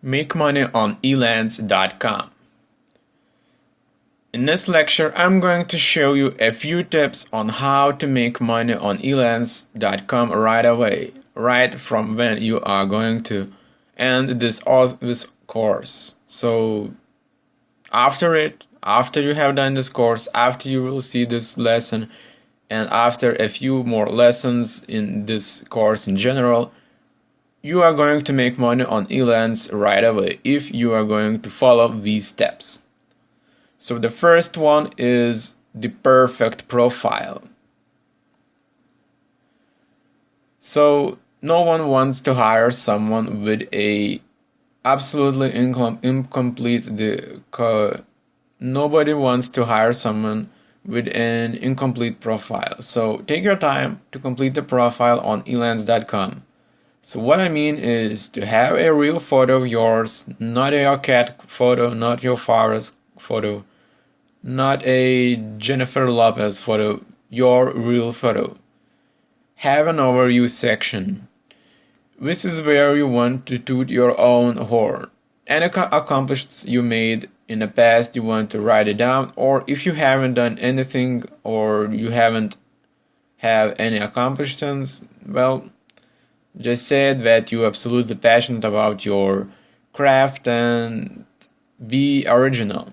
Make money on Elance.com. In this lecture, I'm going to show you a few tips on how to make money on Elance.com right away, right from when you are going to end this course. So after you have done this course, after you will see this lesson, and after a few more lessons in this course in general, you are going to make money on Elance right away if you are going to follow these steps. So the first one is the perfect profile. So no one wants to hire someone with a absolutely incomplete nobody wants to hire someone with an incomplete profile. So take your time to complete the profile on Elance.com. So what I mean is to have a real photo of yours, not your cat photo, not your father's photo, not a Jennifer Lopez photo, your real photo. Have an overview section. This is where you want to toot your own horn. Any accomplishments you made in the past, you want to write it down, or if you haven't done anything or you haven't have any accomplishments, well, just say that you're absolutely passionate about your craft and be original.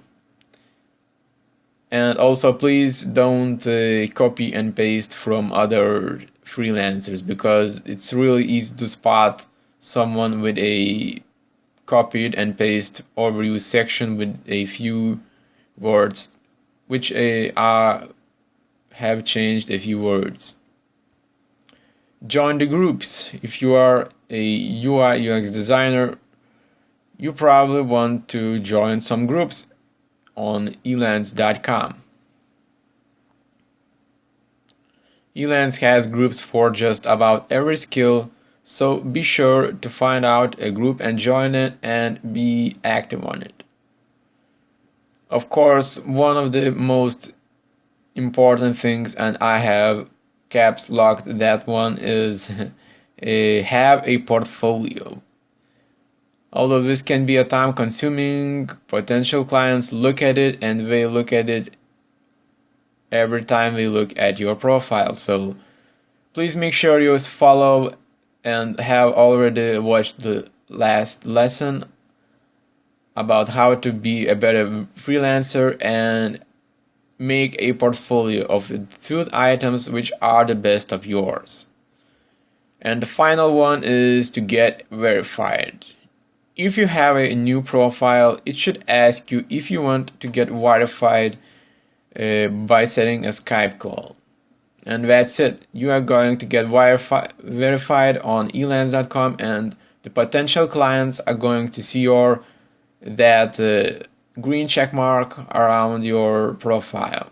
And also, please don't copy and paste from other freelancers, because it's really easy to spot someone with a copied and paste overview section with a few words, which have changed a few words. Join the groups. If you are a UI UX designer, you probably want to join some groups on Elance.com. Elance has groups for just about every skill, so be sure to find out a group and join it and be active on it. Of course, one of the most important things, and I have caps locked that one, is have a portfolio. Although this can be a time consuming, potential clients look at it and they look at it every time they look at your profile. So please make sure you follow and have already watched the last lesson about how to be a better freelancer and make a portfolio of few items which are the best of yours. And the final one is to get verified. If you have a new profile, it should ask you if you want to get verified by setting a Skype call. And that's it. You are going to get verified on Elance.com, and the potential clients are going to see that green check mark around your profile.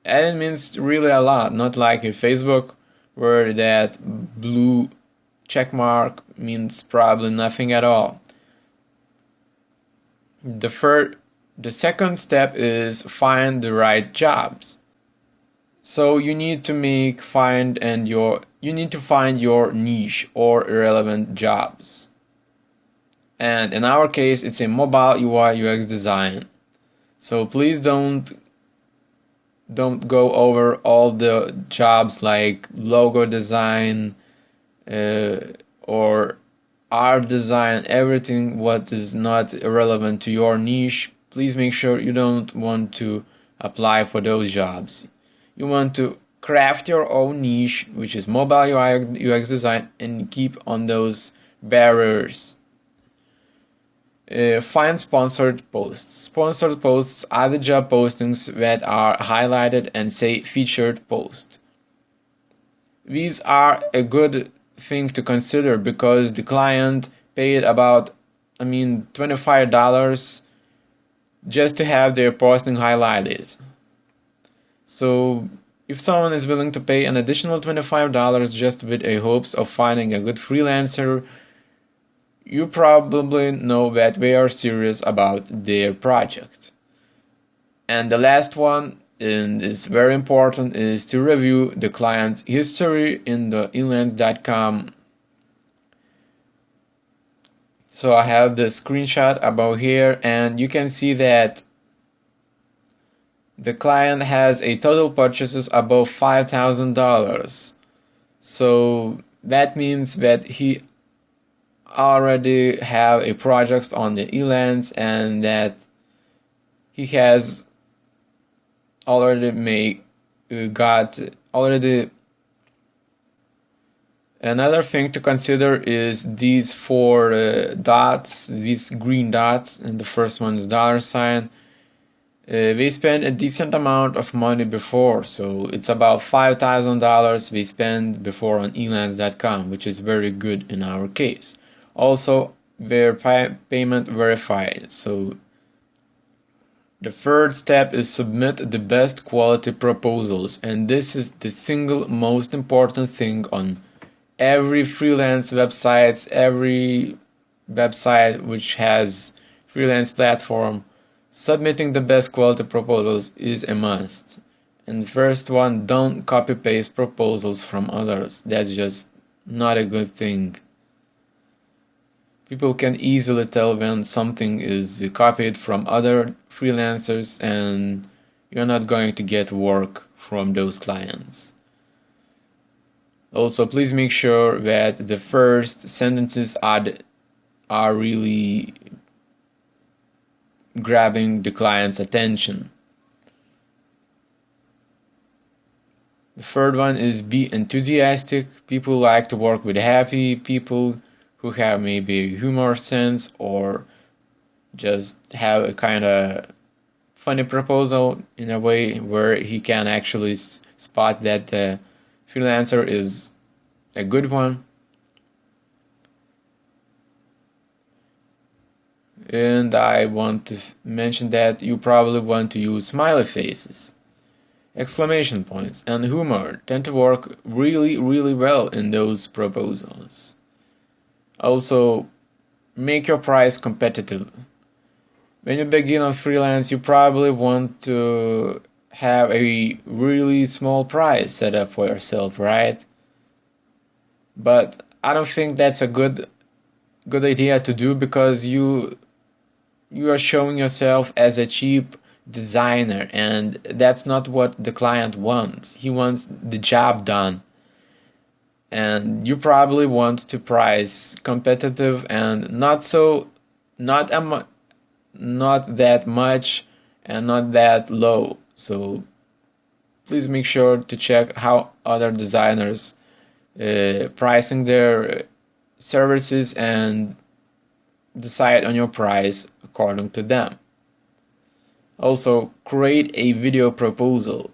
And it means really a lot, not like in Facebook, where that blue check mark means probably nothing at all. The second step is find the right jobs. So you need to find your niche or relevant jobs. And in our case, it's a mobile UI UX design. So please don't go over all the jobs like logo design or art design, everything what is not relevant to your niche. Please make sure you don't want to apply for those jobs. You want to craft your own niche, which is mobile UI UX design, and keep on those barriers. Find sponsored posts. Sponsored posts are the job postings that are highlighted and say featured post. These are a good thing to consider because the client paid about $25 just to have their posting highlighted. So if someone is willing to pay an additional $25 just with a hopes of finding a good freelancer, you probably know that they are serious about their project. And the last one, and is very important, is to review the client's history in the Elance.com So I have the screenshot above here, and you can see that the client has a total purchases above $5,000. So that means that he already have a project on the Elance, and that he has already got already. Another thing to consider is these four dots, these green dots, and the first one is $sign. They spent a decent amount of money before, so it's about $5,000 they spent before on Elance.com, which is very good in our case. Also, their payment verified. So the third step is submit the best quality proposals, and this is the single most important thing on every freelance websites, every website which has freelance platform. Submitting the best quality proposals is a must. And the first one, don't copy paste proposals from others. That's just not a good thing. People can easily tell when something is copied from other freelancers, and you're not going to get work from those clients. Also, please make sure that the first sentences are really grabbing the client's attention. The third one is be enthusiastic. People like to work with happy people who have maybe humor sense, or just have a kind of funny proposal in a way where he can actually spot that the freelancer is a good one. And I want to mention that you probably want to use smiley faces, exclamation points, and humor tend to work really well in those proposals. Also, make your price competitive. When you begin on freelance, you probably want to have a really small price set up for yourself, right? But I don't think that's a good idea to do, because you are showing yourself as a cheap designer, and that's not what the client wants. He wants the job done. And you probably want to price competitive and not that much and not that low. So please make sure to check how other designers pricing their services, and decide on your price according to them. Also, create a video proposal.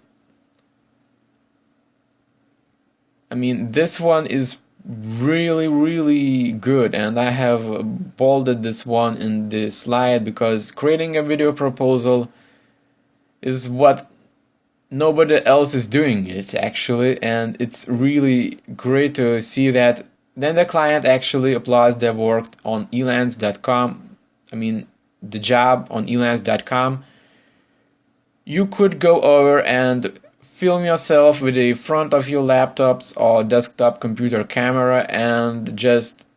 I mean, this one is really good, and I have bolded this one in this slide, because creating a video proposal is what nobody else is doing it actually, and it's really great to see that then the client actually applies their work on Elance.com. I mean, the job on Elance.com. You could go over and film yourself with the front of your laptops or desktop computer camera, and just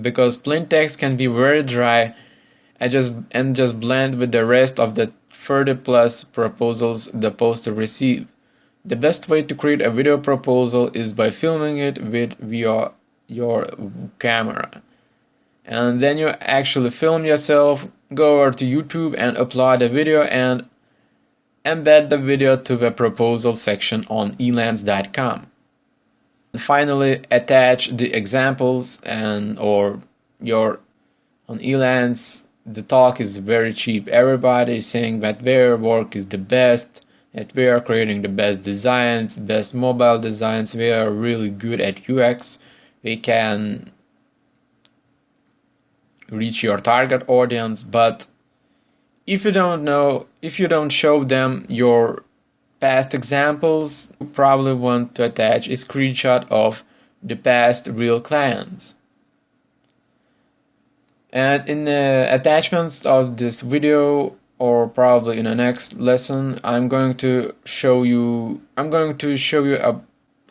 because plain text can be very dry, and just blend with the rest of the 30 plus proposals the poster receive. The best way to create a video proposal is by filming it with your camera, and then you actually film yourself, go over to YouTube and upload a video, and embed the video to the proposal section on Elance.com. And finally, attach the examples on Elance. The talk is very cheap. Everybody is saying that their work is the best, that they are creating the best designs, best mobile designs. They are really good at UX. They can reach your target audience, but if you don't show them your past examples, you probably want to attach a screenshot of the past real clients. And in the attachments of this video, or probably in the next lesson, I'm going to show you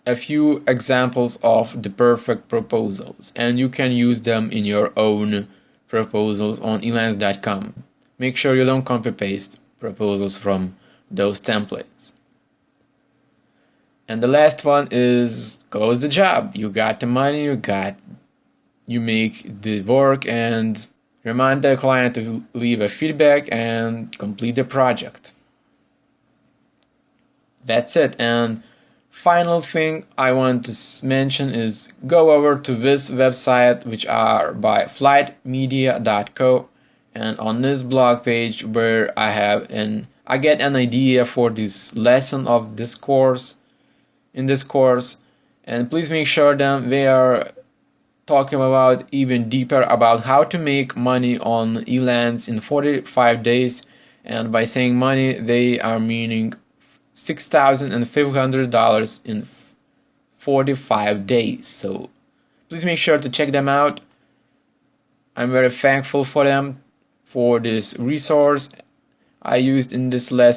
a few examples of the perfect proposals, and you can use them in your own proposals on elance.com. Make sure you don't copy paste proposals from those templates. And the last one is close the job. You got the money, you make the work, and remind the client to leave a feedback and complete the project. That's it. And final thing I want to mention is go over to this website, which are by flightmedia.co, and on this blog page where I get an idea for this lesson of this course, and please make sure that they are talking about even deeper about how to make money on Elance in 45 days, and by saying money they are meaning $6,500 in 45 days. So please make sure to check them out. I'm very thankful for them for this resource I used in this lesson.